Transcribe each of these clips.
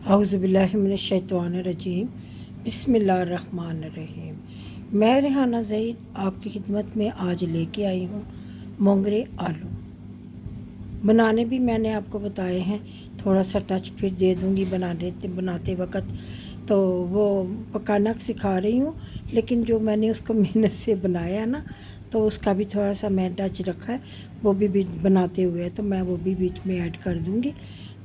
औज़ुबिल्लाहिमिनश्शैतानिर्रजीम बिस्मिल्लाहिर्रहमानिर्रहीम। मैं रेहाना ज़ईद आपकी खिदमत में आज लेके आई हूँ मोंगरे आलू। बनाने भी मैंने आपको बताए हैं, थोड़ा सा टच फिर दे दूँगी बनाते वक्त। तो वो पकाना सिखा रही हूँ, लेकिन जो मैंने उसको मेहनत से बनाया ना, तो उसका भी थोड़ा सा मैं टच रखा है, वो भी बीच बनाते हुए, तो मैं वो भी बीच में ऐड कर दूँगी।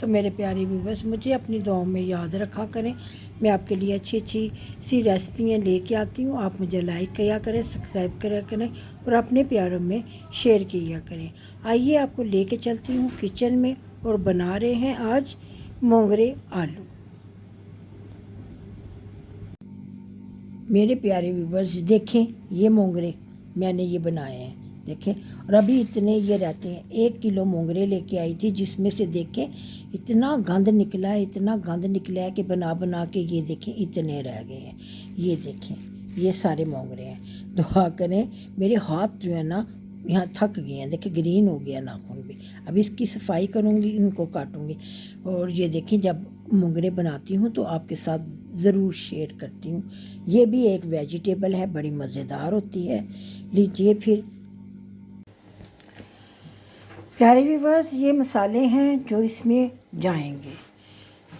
तो मेरे प्यारे व्यूअर्स, मुझे अपनी दुआओं में याद रखा करें। मैं आपके लिए अच्छी अच्छी सी रेसिपियाँ लेके आती हूँ। आप मुझे लाइक किया करें, सब्सक्राइब करा करें और अपने प्यारों में शेयर किया करें। आइए आपको लेके चलती हूँ किचन में, और बना रहे हैं आज मोंगरे आलू। मेरे प्यारे व्यूअर्स देखें, ये मोंगरे मैंने ये बनाए हैं, देखें। और अभी इतने ये रहते हैं। 1 किलो मोंगरे लेके आई थी, जिसमें से देखें इतना गंद निकला है, इतना गंद निकला है कि बना बना के ये देखें इतने रह गए हैं। ये देखें, ये सारे मोंगरे हैं। दुआ करें, मेरे हाथ जो है ना यहाँ थक गए हैं, देखिए ग्रीन हो गया नाखून भी। अब इसकी सफाई करूँगी, इनको काटूँगी। और ये देखिए, जब मोंगरे बनाती हूँ तो आपके साथ ज़रूर शेयर करती हूँ। ये भी एक वेजिटेबल है, बड़ी मज़ेदार होती है। लीजिए फिर प्यारे व्यूअर्स, ये मसाले हैं जो इसमें जाएंगे।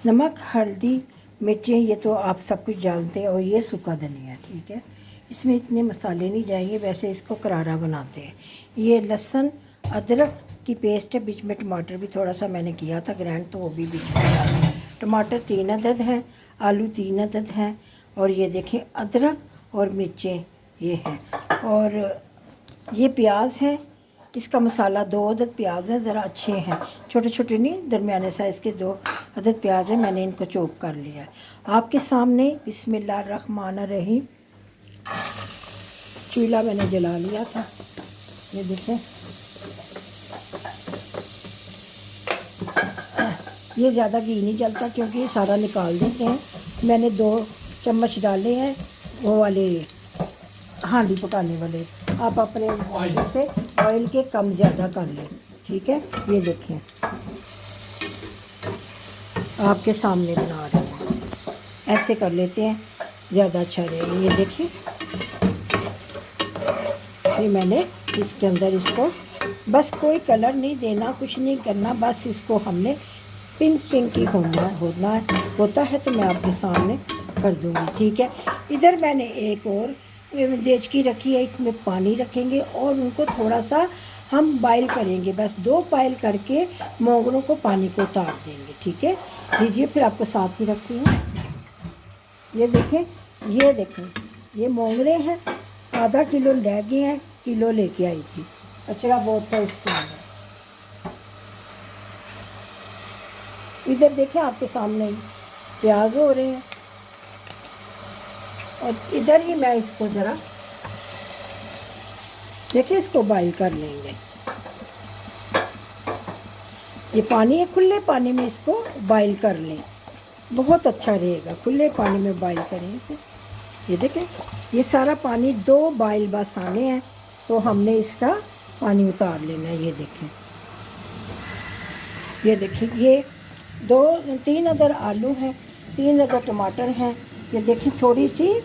नमक, हल्दी, मिर्चें, ये तो आप सब कुछ जानते हैं। और ये सूखा धनिया, ठीक है। इसमें इतने मसाले नहीं जाएंगे, वैसे इसको करारा बनाते हैं। ये लहसुन अदरक की पेस्ट है, बीच में टमाटर भी थोड़ा सा मैंने किया था ग्राइंड, तो वो भी बीच में डाला। टमाटर 3 अदद हैं, आलू 3 अदद हैं, और ये देखें अदरक और मिर्चें ये हैं। और ये प्याज है, इसका मसाला 2 अदद प्याज है, ज़रा अच्छे हैं, छोटे छोटे नहीं, दरमियाने साइज़ के 2 अदद प्याज है। मैंने इनको चॉप कर लिया है आपके सामने। बिस्मिल्लाहिर्रहमानिर्रहीम। चूल्हा मैंने जला लिया था, ये देखें। ये ज़्यादा घी नहीं जलता, क्योंकि ये सारा निकाल देते हैं। मैंने 2 चम्मच डाले हैं, वो वाले हांडी पकाने वाले। आप अपने ऑयल से ऑयल के कम ज़्यादा कर लें, ठीक है। ये देखें, आपके सामने बना रहे हैं, ऐसे कर लेते हैं, ज़्यादा अच्छा रहेगा। ये देखिए, ये मैंने इसके अंदर इसको बस कोई कलर नहीं देना, कुछ नहीं करना, बस इसको हमने पिंक पिंक ही होता है, तो मैं आपके सामने कर दूँगी, ठीक है। इधर मैंने एक और देचकी रखी है, इसमें पानी रखेंगे और उनको थोड़ा सा हम बॉईल करेंगे, बस 2 बॉईल करके मोंगरों को पानी को उतार देंगे, ठीक है। लीजिए फिर आपको साथ ही रखती हूँ। ये देखें, ये देखें, ये मोंगरे हैं, आधा किलो ले गए हैं, किलो लेके आई थी, कचरा बहुत था इसके अंदर। इधर देखें, आपके सामने ही प्याज हो रहे हैं, और इधर ही मैं इसको ज़रा देखिए, इसको बॉईल कर लेंगे। ये पानी है, खुले पानी में इसको बॉईल कर लें, बहुत अच्छा रहेगा। खुले पानी में बॉईल करें इसे। ये देखें, ये सारा पानी 2 बॉईल बस आने हैं, तो हमने इसका पानी उतार लेना है। ये देखें, ये देखिए, ये 3 अदर आलू हैं, 3 अदर टमाटर हैं। ये देखें, थोड़ी सी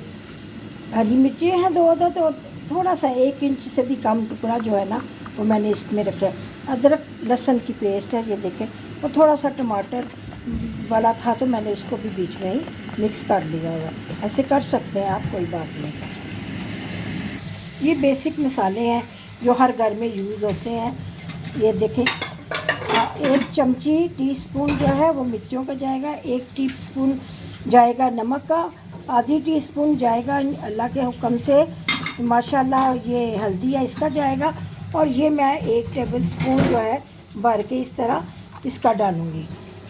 हरी मिर्ची हैं 2 अदद, और थोड़ा सा 1 इंच से भी कम टुकड़ा जो है ना, वो मैंने इसमें रखा है। अदरक लहसुन की पेस्ट है, ये देखें। और थोड़ा सा टमाटर वाला था, तो मैंने उसको भी बीच में ही मिक्स कर लिया हुआ। ऐसे कर सकते हैं आप, कोई बात नहीं। ये बेसिक मसाले हैं जो हर घर में यूज़ होते हैं। ये देखें, 1 चमची टीस्पून जो है वो मिर्चों का जाएगा, 1 टीस्पून जाएगा नमक का, आधी टीस्पून जाएगा अल्लाह के हुक्म से माशाल्लाह ये हल्दी है, इसका जाएगा। और ये मैं 1 टेबलस्पून जो है भर के इस तरह इसका डालूँगी,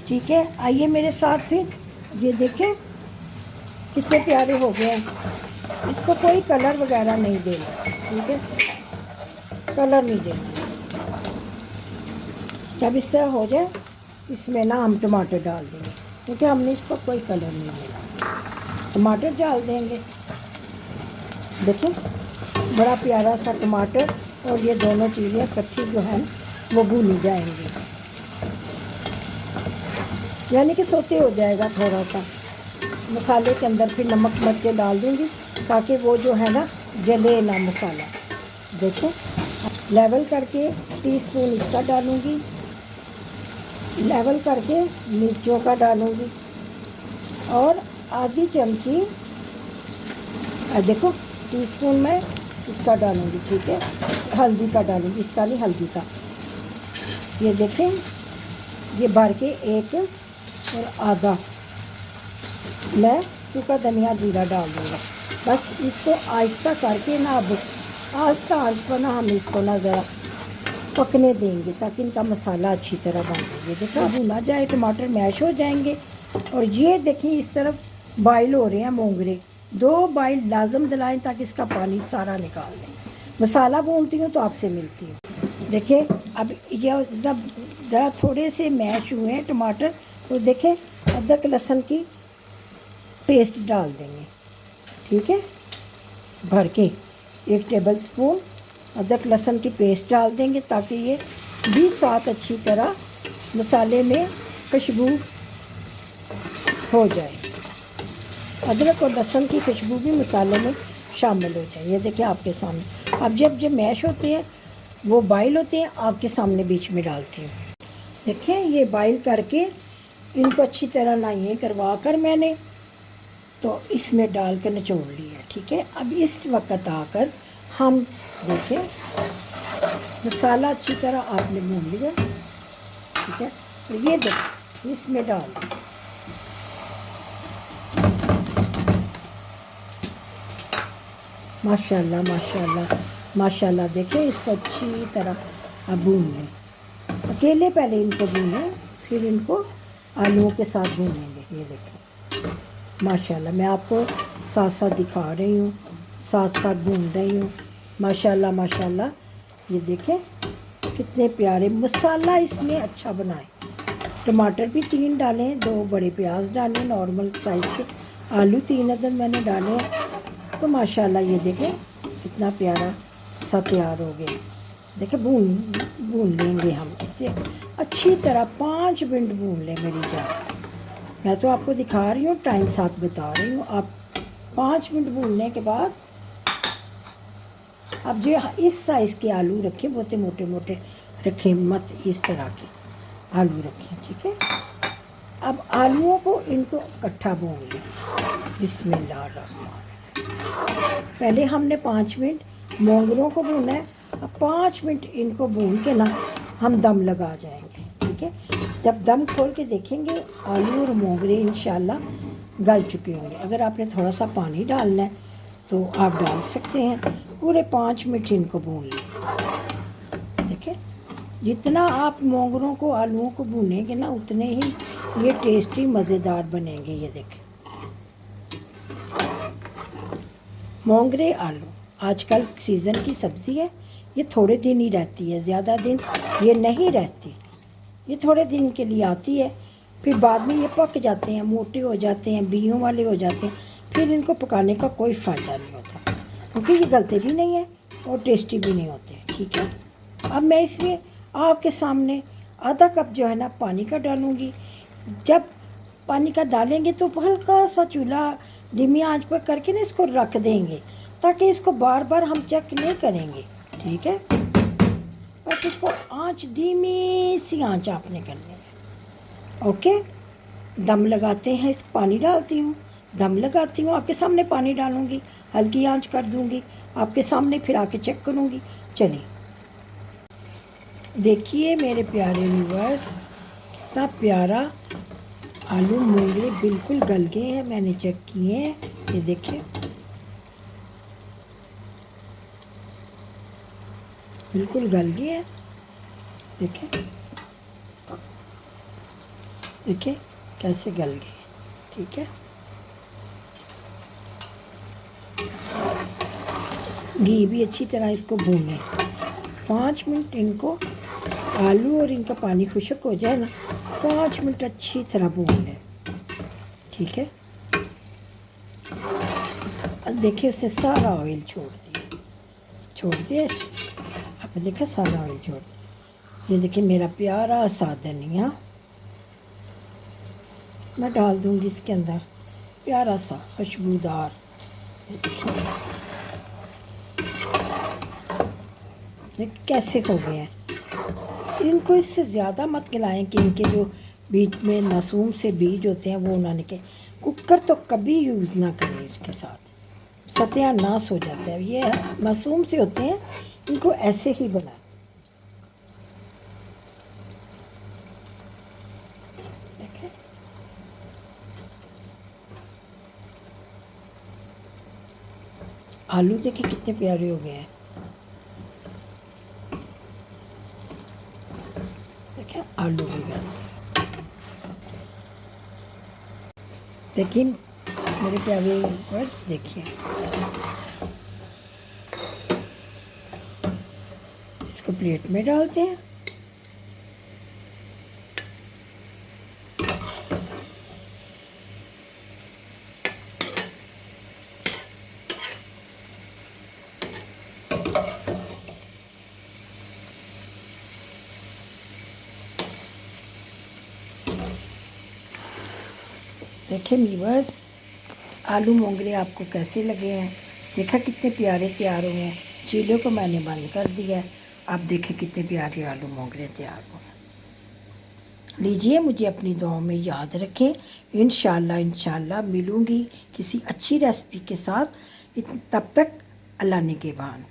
ठीक है। आइए मेरे साथ फिर। ये देखें कितने प्यारे हो गए हैं। इसको कोई कलर वगैरह नहीं देना, ठीक है, कलर नहीं देना। जब इस तरह हो जाए, इसमें ना हम टमाटर डाल देंगे, क्योंकि हमने इसको कोई कलर नहीं देना। टमाटर डाल देंगे, देखिए बड़ा प्यारा सा टमाटर, और ये दोनों चीज़ें इकट्ठी जो है वो भूनी जाएंगी। यानी कि सोते हो जाएगा थोड़ा सा मसाले के अंदर। फिर नमक मिर्च डाल दूँगी ताकि वो जो है ना जले ना मसाला। देखो लेवल करके टीस्पून इसका डालूँगी, लेवल करके मिर्चों का डालूँगी और आधी चमची देखो टीस्पून में इसका डालूँगी, ठीक है, हल्दी का डालूँगी, इसका नहीं हल्दी का। ये देखें ये भर के एक और आधा मैं सूखा धनिया जीरा डाल दूँगा। बस इसको आहिस्ता करके ना अब आहिस्ता आंच पर ना हम इसको ना ज़रा पकने देंगे ताकि इनका मसाला अच्छी तरह बन जाए। ये देखो भुना जाए, टमाटर मैश हो जाएंगे। और ये देखिए इस तरफ बॉयल हो रहे हैं मोंगरे, 2 बॉयल लाजम दिलाएं ताकि इसका पानी सारा निकाल दें। मसाला भूनती हूँ तो आपसे मिलती हूँ। देखिए अब ये जब ज़रा थोड़े से मैश हुए हैं टमाटर तो देखें अदरक लहसुन की पेस्ट डाल देंगे, ठीक है, भर के 1 टेबल स्पून अदरक लहसुन की पेस्ट डाल देंगे ताकि ये भी साथ अच्छी तरह मसाले में खुशबू हो जाए। अदरक और लहसुन की खुशबू भी मसाले में शामिल हो जाए। ये देखिए आपके सामने अब जब मैश होते हैं वो बॉयल होते हैं आपके सामने बीच में डालती हूँ। देखिए ये बॉयल करके इनको अच्छी तरह ना ये करवा कर मैंने तो इसमें डाल कर निचोड़ लिया, ठीक है। अब इस वक्त आकर हम देखें मसाला अच्छी तरह आपने भून लिया, ठीक है। तो ये देखो इसमें डाल माशाल्लाह माशाल्लाह माशाल्लाह। देखिए इसको अच्छी तरह अब भून लें। अकेले पहले इनको भूनें फिर इनको आलूओं के साथ भूनेंगे। ये देखिए माशाल्लाह मैं आपको साथ साथ दिखा रही हूँ, साथ साथ भून रही हूँ। माशाल्लाह माशाल्लाह। ये देखें कितने प्यारे मसाला इसमें अच्छा बनाए। टमाटर भी 3 डालें, 2 बड़े प्याज डालें नॉर्मल साइज़ के, आलू 3 अदद मैंने डाले। तो माशाल्लाह ये देखें कितना प्यारा सा तैयार हो गया। देखें भून लेंगे हम इसे अच्छी तरह 5 मिनट भून लें मेरी जान। मैं तो आपको दिखा रही हूँ, टाइम साथ बता रही हूँ। आप 5 मिनट भूनने के बाद अब जो इस साइज़ के आलू रखें, बहुत मोटे मोटे रखें मत, इस तरह के आलू रखें, ठीक है। अब आलूओं को इनको इकट्ठा भून लें। बिस्मिल्लाहिर्रहमानिर्रहीम। पहले हमने 5 मिनट मोंगरों को भूना है, अब 5 मिनट इनको भून के ना हम दम लगा जाएंगे, ठीक है। जब दम खोल के देखेंगे आलू और मोंगरे इंशाल्लाह गल चुके होंगे। अगर आपने थोड़ा सा पानी डालना है तो आप डाल सकते हैं। पूरे 5 मिनट इनको भून लें, ठीक है। जितना आप मोंगरों को आलूओं को भूनेंगे ना उतने ही ये टेस्टी मज़ेदार बनेंगे। ये देखें मोंगरे आलू आजकल सीज़न की सब्ज़ी है। ये थोड़े दिन ही रहती है, ज़्यादा दिन ये नहीं रहती। ये थोड़े दिन के लिए आती है, फिर बाद में ये पक जाते हैं, मोटे हो जाते हैं, बीयों वाले हो जाते हैं। फिर इनको पकाने का कोई फ़ायदा नहीं होता क्योंकि ये गलते भी नहीं है और टेस्टी भी नहीं होते, ठीक है। अब मैं इसमें आपके सामने आधा कप जो है ना पानी का डालूँगी। जब पानी का डालेंगे तो हल्का सा चूल्हा धीमी आंच पर करके ना इसको रख देंगे ताकि इसको बार बार हम चेक नहीं करेंगे, ठीक है। बस इसको आंच धीमी सी आंच आपने करनी है, ओके। दम लगाते हैं, इस पानी डालती हूँ, दम लगाती हूँ, आपके सामने पानी डालूँगी, हल्की आंच कर दूँगी आपके सामने, फिर आके चेक करूँगी। चलिए देखिए मेरे प्यारे व्यूअर्स कितना प्यारा आलू मोंगरे बिल्कुल गल गए हैं, मैंने चेक किए हैं। ये देखिए बिल्कुल गल गए हैं। देखिए देखिए कैसे गल गए, ठीक है। घी भी अच्छी तरह इसको भूनें। 5 मिनट इनको आलू और इनका पानी खुश्क हो जाए ना, 5 मिनट अच्छी तरह भून लें, ठीक है। अब देखिए उससे सारा ऑयल छोड़ दिए। अब देखिए सारा ऑयल छोड़ दिया। ये देखिए मेरा प्यारा सा धनिया मैं डाल दूँगी इसके अंदर प्यारा सा खुशबूदार। देख कैसे हो गए हैं। इनको इससे ज़्यादा मत गलाएं कि इनके जो बीच में मासूम से बीज होते हैं वो ना निकले। कुकर तो कभी यूज़ ना करें इसके साथ, सत्यानाश हो जाता है। ये मासूम से होते हैं, इनको ऐसे ही बनाएं। देखें आलू देखिए कितने प्यारे हो गए हैं। देखें आलू भी गए। देखिए मेरे प्यारे वर्ड्स, देखिए इसको प्लेट में डालते हैं। देखिए व्यूअर्स, आलू मोंगरे आपको कैसे लगे हैं? देखा कितने प्यारे तैयार हुए हैं। चूल्हे को मैंने बंद कर दिया है। आप देखें कितने प्यारे आलू मोंगरे तैयार हुए हैं। लीजिए, मुझे अपनी दुआओं में याद रखें। इंशाल्लाह मिलूँगी किसी अच्छी रेसिपी के साथ। तब तक अल्लाह निगहबान।